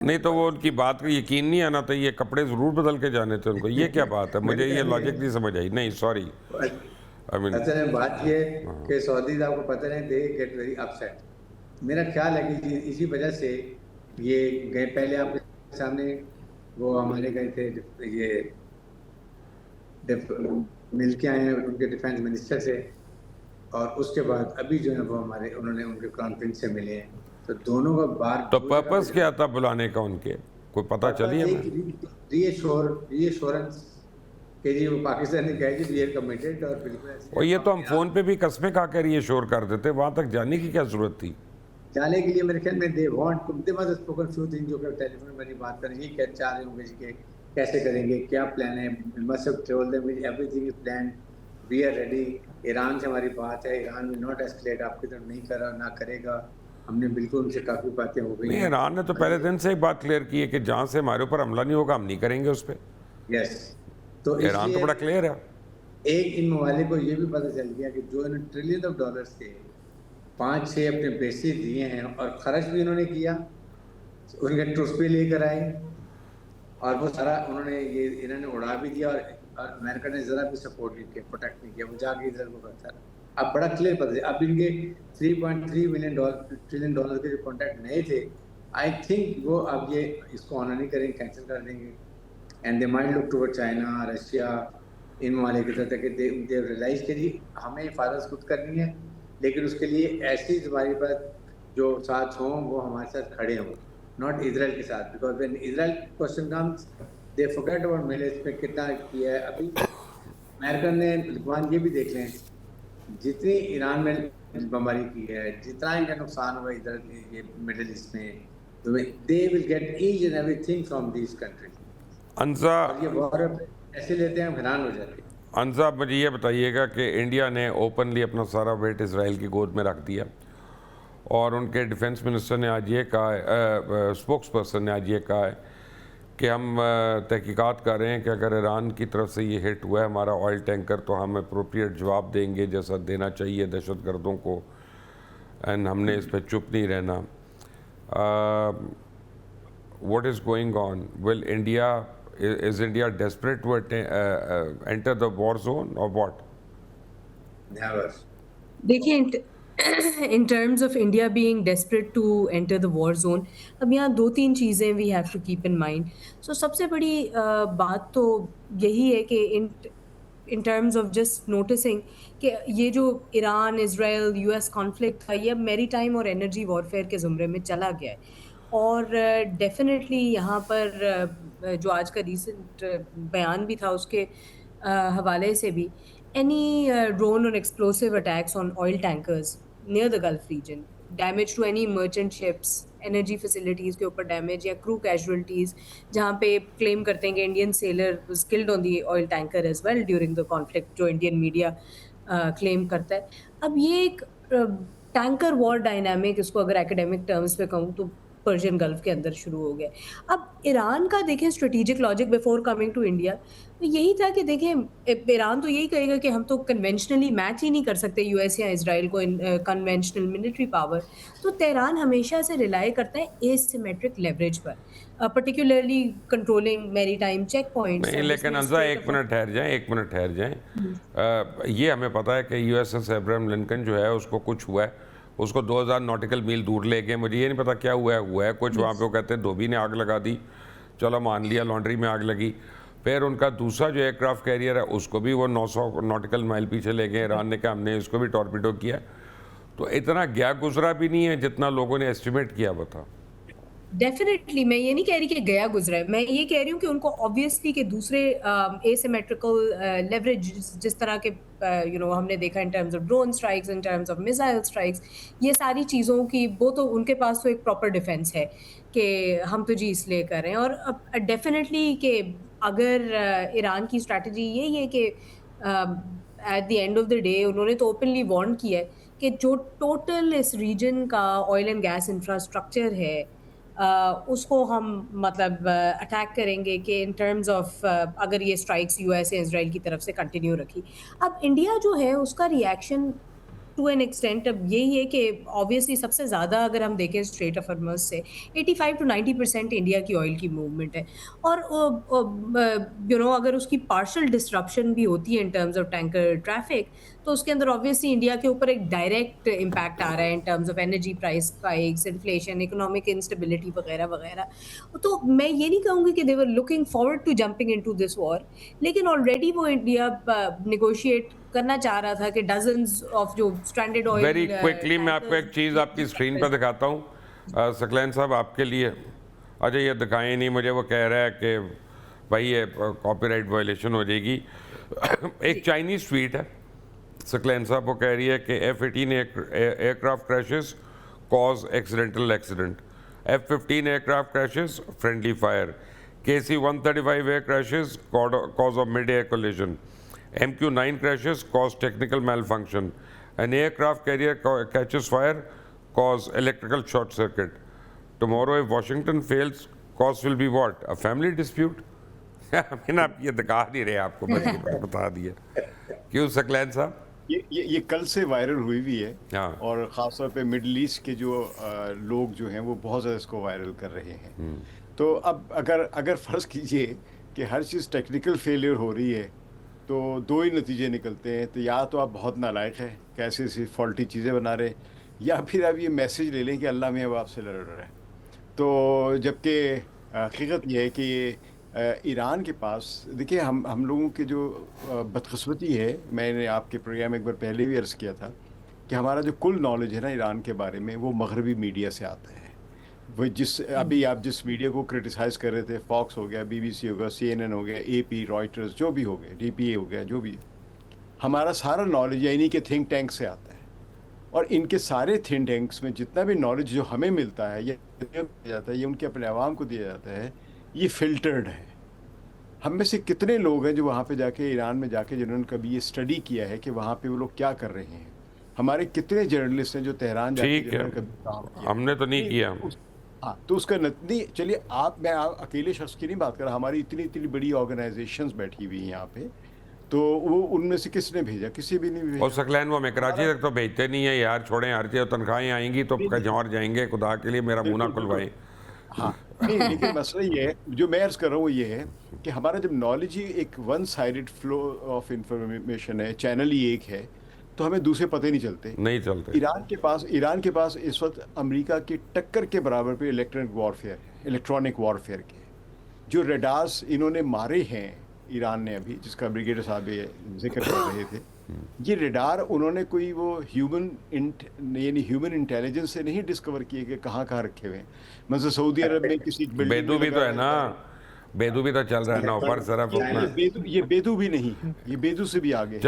نہیں تو وہ ان کی بات کا یقین نہیں آنا تو یہ کپڑے ضرور بدل کے جانے تھے ان کو. یہ کیا بات ہے؟ مجھے یہ لاجک نہیں سمجھ آئی. نہیں سوری. اصل میں بات یہ ہے کہ سعودیز آپ کو پتہ نہیں دے گیٹ ویری اپسیٹ. میرا خیال ہے کہ اسی وجہ سے یہ گئے. پہلے آپ کے سامنے وہ ہمارے گئے تھے یہ مل کے آئے ہیں ان کے ڈیفینس منسٹر سے, اور اس کے بعد ابھی جو ہے وہ ہمارے انہوں نے ان کے کران پرنس سے ملے ہیں. تو دونوں کا بار تو پرپس کیا تھا بلانے کا ان کے, کوئی پتہ چلی ہمیں؟ ری ایشورنس کہ جی وہ پاکستانی کہے جی وی آر کمیٹڈ, اور بالکل اور یہ تو ہم فون پہ بھی قسمیں کھا کے یہ شور کر دیتے, وہاں تک جانے کی کیا ضرورت تھی؟ جانے کے لیے میرے خیال میں they want they was spoken few thing جو کہ ٹیلی فون میں بات کریں. یہ کیا چاہ رہے ہوں گے کہ کیسے کریں گے, کیا پلان ہے. Must have told them everything is planned, we are ready. Iran سے ہماری بات ہے, ایران ول ناٹ ایسکلیٹ, آپ کی طرف نہیں کرا نہ کرے گا. ہم نے بالکل ان سے کافی باتیں ہو گئی نہیں, ہیں. ایران نے تو پہلے دن سے ایک بات کلیئر کی ہے کہ جہاں سے ہمارے اوپر حملہ نہیں ہوگا ہم نہیں کریں گے اس پہ. یس, تو اس ایران تو لیے بڑا کلیئر ہے. ایک ان ممالک کو یہ بھی پتہ چل گیا کہ جو انہوں نے ٹریلین آف ڈالرز کے 5-6 اپنے بیسز دیے ہیں اور خرچ بھی انہوں نے کیا, ان کے ٹروس بھی لے کر آئے, اور وہ سارا انہوں نے یہ انہوں نے اڑا بھی دیا, اور امریکہ نے ذرا بھی سپورٹ نہیں کیا, پروٹیکٹ نہیں کیا, وہ جا کے ادھر کو کرتا رہا. اب بڑا کلیئر پتہ ہے. اب ان کے 3.3 ٹریلین ڈالر کے جو کانٹریکٹ نئے تھے, آئی تھنک وہ اب یہ اس کو آنر نہیں کریں گے, کینسل کر دیں گے. And they mind look toward China, Russia, ان ممالک کی طرف کہ دے ریئلائز کہ جی ہمیں حفاظت خود کرنی ہے, لیکن اس کے لیے ایسی ہمارے پاس جو ساتھ ہوں وہ ہمارے ساتھ کھڑے ہوں, ناٹ اسرائیل کے ساتھ. Because when Israel question comes they forget about مل اس پہ کتنا کیا ہے. ابھی امریکن نے رضوان یہ بھی دیکھ لیں جتنی ایران میں بمباری کی ہے, جتنا ان کا نقصان ہوا ادھر یہ مڈل ایسٹ میں, they will get each and everything from these countries. انزا, اور یہ وار ایسے لیتے ہیں ہم حیران ہو جاتے ہیں. انزا مجھے یہ بتائیے گا کہ انڈیا نے اوپنلی اپنا سارا ویٹ اسرائیل کی گود میں رکھ دیا, اور ان کے ڈیفنس منسٹر نے آج یہ کہا ہے, اسپوکس پرسن نے آج یہ کہا ہے کہ ہم تحقیقات کر رہے ہیں کہ اگر ایران کی طرف سے یہ ہٹ ہوا ہے ہمارا آئل ٹینکر تو ہم اپروپریٹ جواب دیں گے جیسا دینا چاہیے دہشت گردوں کو, اینڈ ہم نے اس پہ چپ نہیں رہنا. What is going on? Will India is India desperate to enter the war zone اور واٹ؟ دیکھیں in terms of India being desperate to enter the war zone, اب یہاں 2-3 چیزیں we have to keep in mind. So سب سے بڑی بات تو یہی ہے کہ in terms of just noticing کہ یہ جو ایران اسرائیل یو ایس کانفلکٹ تھا یہ اب میری ٹائم اور انرجی وارفیئر کے زمرے میں چلا گیا ہے. اور ڈیفینیٹلی یہاں پر جو آج کا ریسنٹ بیان بھی تھا اس کے حوالے سے بھی, any drone or explosive attacks on oil tankers near the Gulf region, damage to any merchant ships, energy facilities کے اوپر ڈیمیج یا crew casualties, جہاں پہ claim کرتے ہیں کہ Indian sailor was killed on the oil tanker as well during the conflict, جو Indian media claim کرتا ہے. اب یہ ایک ٹینکر وار ڈائنامک, اس کو اگر ایکیڈیمک ٹرمز پہ کہوں تو پرشین گلف کے اندر شروع ہو گیا. اب ایران کا دیکھیں strategic logic before coming to India یہی تھا کہ دیکھیں ایران تو یہی کہے گا کہ ہم تو کنونشنلی میچ ہی نہیں کر سکتے یو ایس یا اسرائیل کو کنونشنل ملٹری پاور, تو تہران ہمیشہ سے ریلائی کرتا ہے ایسیمیٹرک لیوریج پر, پرٹیکولرلی کنٹرولنگ میری ٹائم چیک پوائنٹس. نہیں لیکن انزا ایک منٹ ٹھہر جائیں. یہ ہمیں پتہ ہے کہ U S S Abraham Lincoln جو ہے اس کو کچھ ہوا ہے, اس کو 2000 ناٹیکل میل دور لے گئے, مجھے یہ نہیں پتا کیا ہوا ہے کچھ وہاں پہ. وہ کہتے ہیں دھوبی نے آگ لگا دی, چلو مان لیا لانڈری میں آگ لگی. پھر ان کا دوسرا جو ایئر کرافٹ کیریئر ہے اس کو بھی وہ 900 ناٹیکل مائل پیچھے لے گئے. ایران نے کہا ہم نے اس کو بھی ٹارپیڈو کیا. تو اتنا گیا گزرا بھی نہیں ہے جتنا لوگوں نے ایسٹیمیٹ کیا ہوا تھا. ڈیفینیٹلی میں یہ نہیں کہہ رہی کہ گیا گزرا ہے, میں یہ کہہ رہی ہوں کہ ان کو آبویسلی کہ دوسرے ایسیمیٹریکل لیوریج جس طرح کے ہم نے دیکھا in terms of drone strikes, in terms of missile strikes, یہ ساری چیزوں کی وہ تو ان کے پاس تو ایک پراپر ڈیفینس ہے کہ ہم تو جی اس لیے کر رہے ہیں. اور ڈیفینیٹلی کہ اگر ایران کی اسٹریٹجی یہی ہے کہ at the end of the day انہوں نے تو اوپنلی وارن کیا ہے کہ جو ٹوٹل اس ریجن کا آئل اینڈ گیس انفراسٹرکچر ہے اس کو ہم مطلب اٹیک کریں گے کہ ان ٹرمز آف اگر یہ اسٹرائکس یو ایس اے اسرائیل کی طرف سے کنٹینیو رکھی. اب انڈیا جو ہے اس کا ریئیکشن ٹو این ایکسٹینٹ اب یہی ہے کہ آبویسلی سب سے زیادہ اگر ہم دیکھیں اسٹریٹ آف ہارمز سے 85 to 90% انڈیا کی آئل کی موومنٹ ہے، اور اگر اس کی پارشل ڈسرپشن بھی ہوتی ہے in terms of tanker traffic, تو اس کے اندر آبویسلی انڈیا کے اوپر ایک ڈائریکٹ امپیکٹ آ رہا ہے in terms of energy price spikes, inflation, economic instability وغیرہ وغیرہ. تو میں یہ نہیں کہوں گی کہ they're looking forward to jumping into this war, لیکن آلریڈی وہ انڈیا نیگوشیٹ کرنا چاہ رہا تھا کہ ڈزنز آف جو اسٹرینڈڈ آئل. ویری کوئکلی میں آپ کو ایک چیز آپ کی اسکرین پہ دکھاتا ہوں ثقلین صاحب آپ کے لیے. اچھا یہ دکھائیں نہیں مجھے، وہ کہہ رہا ہے کہ بھائی یہ کاپی رائٹ وائلیشن ہو جائے گی. ایک چائنیز ٹویٹ ہے ثقلین صاحب، وہ کہہ رہی ہے کہ F-18 aircraft crashes cause accidental accident, F-15 aircraft crashes friendly fire, KC-135 air crashes cause of mid air collision, MQ-9 crashes cause technical malfunction. An aircraft carrier catches fire, cause electrical short circuit. Tomorrow if Washington fails, cause will be what? A family dispute? آپ یہ دکھا نہیں رہے، آپ کو بتا دیا. کیوں ثقلین صاحب؟ یہ کل سے وائرل ہوئی بھی ہے، ہاں، اور خاص طور پہ مڈل ایسٹ کے جو لوگ جو ہیں وہ بہت زیادہ اس کو وائرل کر رہے ہیں. تو اب اگر فرض کیجئے کہ ہر چیز ٹیکنیکل فیلئر ہو رہی ہے تو دو ہی نتیجے نکلتے ہیں. تو یا تو آپ بہت نالائق ہیں کہ ایسی فالٹی چیزیں بنا رہے، یا پھر آپ یہ میسیج لے لیں کہ اللہ میں اب آپ سے لڑ رہا ہے. تو جبکہ حقیقت یہ ہے کہ ایران کے پاس دیکھیے ہم لوگوں کی جو بدقسمتی ہے، میں نے آپ کے پروگرام ایک بار پہلے بھی عرض کیا تھا کہ ہمارا جو کل نالج ہے نا ایران کے بارے میں وہ مغربی میڈیا سے آتا ہے. وہ ابھی آپ جس میڈیا کو کرٹیسائز کر رہے تھے، فاکس ہو گیا، BBC ہو گیا، CNN ہو گیا، AP، رائٹرز، جو بھی ہو گئے، DPA ہو گیا، جو بھی، ہمارا سارا نالج یعنی کہ تھنک ٹینک سے آتا ہے. اور ان کے سارے تھنک ٹینکس میں جتنا بھی نالج جو ہمیں ملتا ہے یا دیا جاتا ہے، یہ ان کے اپنے عوام کو دیا جاتا ہے، یہ فلٹرڈ ہے. ہم میں سے کتنے لوگ ہیں جو وہاں پہ جا کے ایران میں جا کے جنہوں نے کبھی یہ اسٹڈی کیا ہے کہ وہاں پہ وہ لوگ کیا کر رہے ہیں؟ ہمارے کتنے جرنلسٹ ہیں جو تہران جا کے جنہوں نے کبھی کام کیا؟ ہم نے تو نہیں کیا. ہاں، تو اس کا نہیں، چلیے میں اکیلے شخص کی نہیں بات کر رہا، ہماری اتنی بڑی آرگنائزیشنز بیٹھی ہوئی ہیں یہاں پہ، تو وہ ان میں سے کس نے بھیجا؟ کسی بھی نہیں بھیجا. اور ثقلین وہ ہمیں کراچی تک تو بھیجتے نہیں ہیں یار، چھوڑیں ہر چیز، تنخواہیں آئیں گی تو کہیں اور جائیں گے، خدا کے لیے میرا منہ نہ کھلوائیں. ہاں نہیں، لیکن مسئلہ یہ ہے جو میں عرض کر رہا ہوں وہ یہ ہے کہ ہمارا جب نالج ہی ایک one sided flow of information ہے، چینل ہی ایک ہے، تو ہمیں دوسرے پتہ نہیں چلتے. ایران کے پاس اس وقت امریکہ کی ٹکر کے برابر پہ الیکٹرانک وارفیئر کے جو ریڈارز انہوں نے مارے ہیں ایران نے ابھی، جس کا بریگیڈر صاحب ذکر کر رہے تھے، یہ ریڈار انہوں نے کوئی وہ ہیومن انٹیلیجنس سے نہیں ڈسکور کیے کہ کہاں رکھے ہوئے ہیں. مثلا سعودی عرب میں کسی بیدو بھی تو ہے نا، بیدو بھی تو چل رہا ہے نا اوپر طرف. یہ بیدو بھی نہیں، یہ بیدو سے بھی آگے.